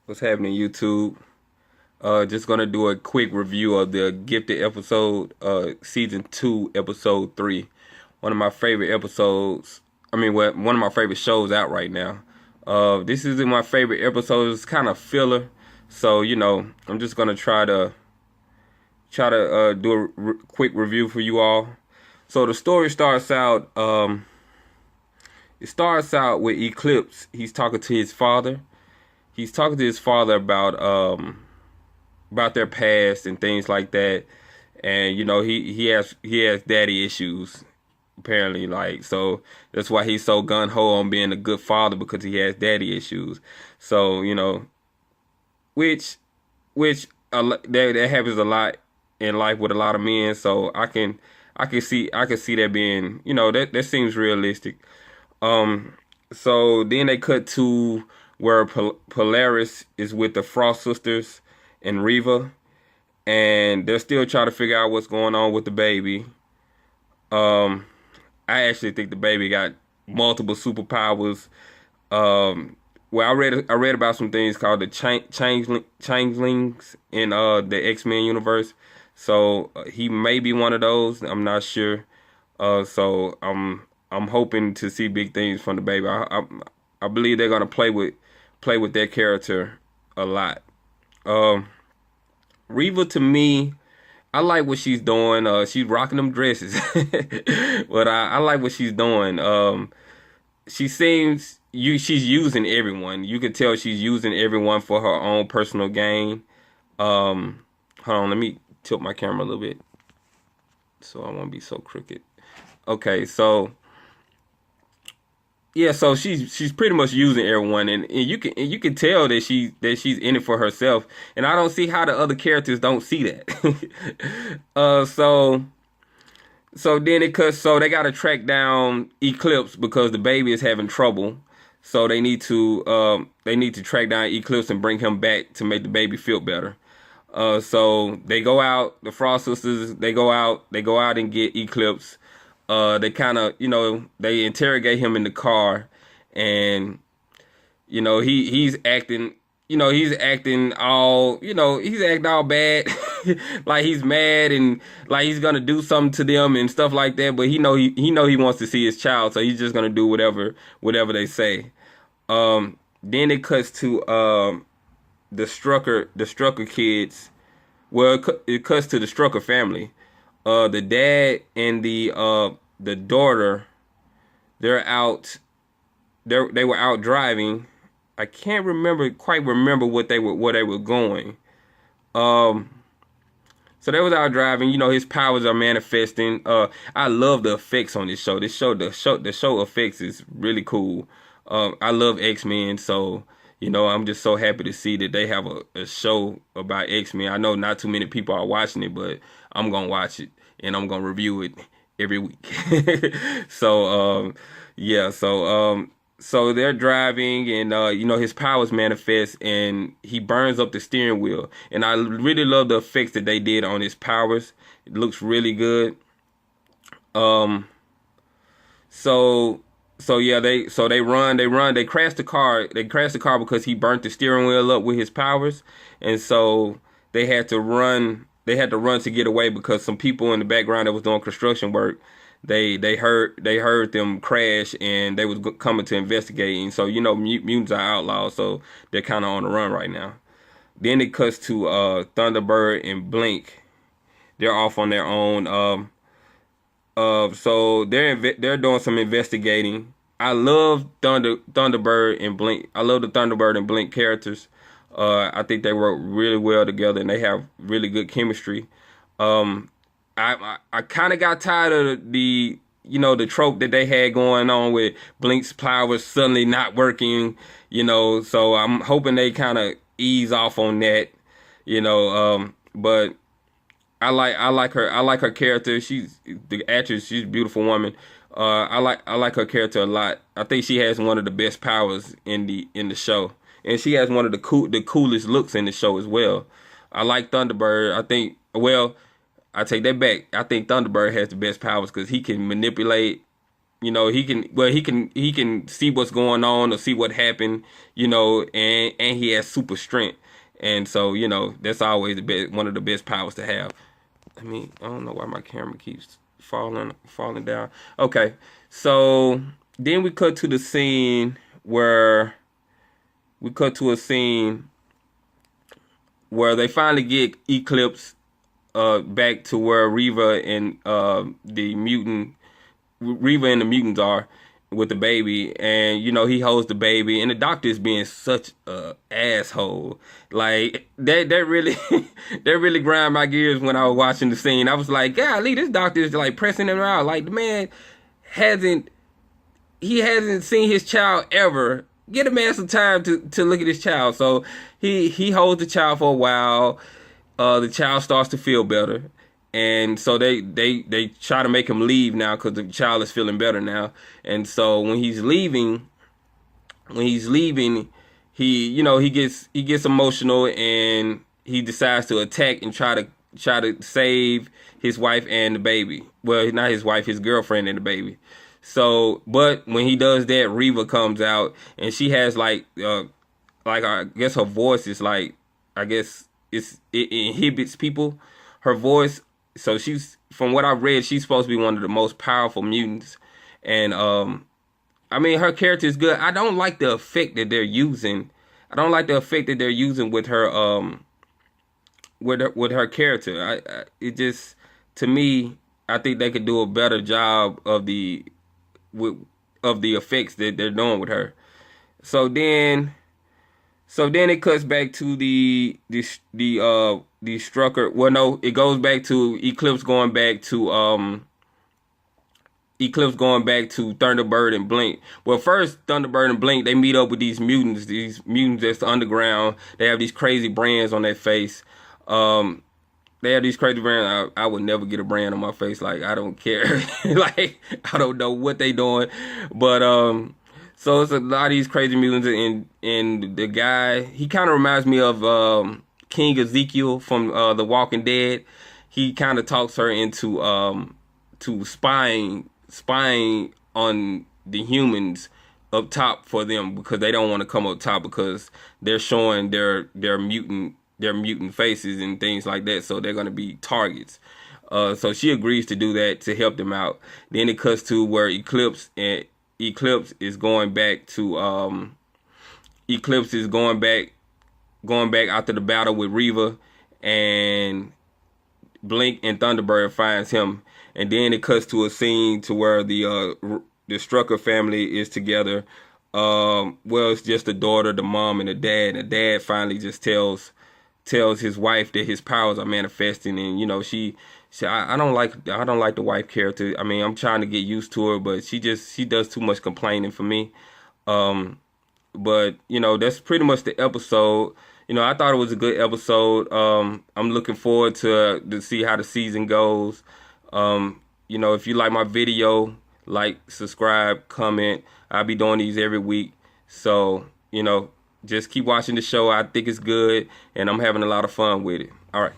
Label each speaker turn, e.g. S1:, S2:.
S1: What's happening, YouTube? Just gonna do a quick review of the Gifted episode, season 2, episode 3. One of my favorite episodes. One of my favorite shows out right now. This isn't my favorite episode. It's kind of filler, so I'm just gonna try to do a quick review for you all. So the story starts out. It starts out with Eclipse. He's talking to his father. He's talking to his father about their past and things like that. And he has daddy issues apparently, like, so that's why he's so gun ho on being a good father, because he has daddy issues. So which that happens a lot in life with a lot of men. So I can see that being, that seems realistic. So then they cut to where Polaris is with the Frost sisters and Reva, and they're still trying to figure out what's going on with the baby. Um, I actually think the baby got multiple superpowers. I read about some things called the changelings in the X-Men universe. So he may be one of those. I'm not sure. So I'm hoping to see big things from the baby. I believe they're gonna play with their character a lot. Um, Reva, to me, I like what she's doing. She's rocking them dresses, but I like what she's doing. She's using everyone. You can tell she's using everyone for her own personal gain. Hold on, let me tilt my camera a little bit so I won't be so crooked. Okay, so yeah, so she's pretty much using everyone, and you can tell that she's in it for herself, and I don't see how the other characters don't see that. uh, so so then so they got to track down Eclipse because the baby is having trouble. So they need to track down Eclipse and bring him back to make the baby feel better. So they go out. The Frost sisters, they go out. They go out and get Eclipse. They kind of, they interrogate him in the car, and he's acting all bad, like he's mad and like he's gonna do something to them and stuff like that. But he wants to see his child, so he's just gonna do whatever they say. Then it cuts to the Strucker kids. Well, it cuts to the Strucker family. The dad and the daughter, they're out. They were out driving. I can't quite remember where they were going. Um, so they was out driving. His powers are manifesting. I love the effects on this show. The show effects is really cool. I love X-Men, so I'm just so happy to see that they have a show about X-Men. I know not too many people are watching it, but I'm gonna watch it and I'm gonna review it every week. So yeah, so they're driving, and his powers manifest, and he burns up the steering wheel. And I really love the effects that they did on his powers. It looks really good. Um, so yeah, they crash the car. They crash the car because he burnt the steering wheel up with his powers, and so they had to run. They had to run to get away because some people in the background that was doing construction work, they heard them crash, and they was coming to investigate. And so mutants are outlaws, so they're kind of on the run right now. Then it cuts to Thunderbird and Blink. They're off on their own. So they're doing some investigating. I love Thunderbird and Blink. I love the Thunderbird and Blink characters. I think they work really well together, and they have really good chemistry. Um, I kind of got tired of the trope that they had going on with Blink's powers suddenly not working. So I'm hoping they kind of ease off on that. But I like her character. She's the actress. She's a beautiful woman. I like her character a lot. I think she has one of the best powers in the show, and she has one of the coolest looks in the show as well. I like Thunderbird. I think, well, I take that back. I think Thunderbird has the best powers because he can manipulate. You know, he can see what's going on or see what happened, you know, and he has super strength. And so, you know, that's always one of the best powers to have. I mean, I don't know why my camera keeps falling down. Okay. So, then we cut to the scene where we cut to a scene where they finally get Eclipse back to where Reva and the mutants are with the baby, and you know he holds the baby, and the doctor is being such a asshole. Like that really that really grind my gears when I was watching the scene. I was like, golly, this doctor is like pressing him out. Like the man hasn't seen his child ever. Get a man some time to look at his child. So he holds the child for a while. The child starts to feel better, and so they try to make him leave now because the child is feeling better now. And so when he's leaving, he gets emotional, and he decides to attack and try to save his wife and the baby. Well, not his wife, his girlfriend and the baby. So, but when he does that, Reva comes out, and she has like I guess her voice is like, I guess it inhibits people, her voice. So she's, from what I've read, she's supposed to be one of the most powerful mutants. And I mean, her character is good. I don't like the effect that they're using. I don't like the effect that they're using with her with her character. It just, to me, I think they could do a better job of the effects that they're doing with her. So then it cuts back to the Strucker. Well, no, it goes back to Eclipse going back to Thunderbird and Blink. Well, first Thunderbird and Blink, they meet up with these mutants that's underground. They have these crazy brands on their face. They have these crazy brands. I would never get a brand on my face. Like, I don't care. Like, I don't know what they doing. But so it's a lot of these crazy mutants, and the guy, he kind of reminds me of King Ezekiel from The Walking Dead. He kind of talks her into to spying on the humans up top for them, because they don't want to come up top because they're showing their mutant faces and things like that, so they're going to be targets. So she agrees to do that to help them out. Then it cuts to where Eclipse is going back after the battle with Reva, and Blink and Thunderbird finds him. And then it cuts to a scene to where the Strucker family is together. Well, it's just the daughter, the mom, and the dad. And the dad finally just tells his wife that his powers are manifesting, and you know I don't like the wife character. I mean, I'm trying to get used to her, but she does too much complaining for me. But you know, that's pretty much the episode. You know, I thought it was a good episode. I'm looking forward to see how the season goes. You know, if you like my video, like, subscribe, comment. I'll be doing these every week. So, you know, just keep watching the show. I think it's good, and I'm having a lot of fun with it. All right.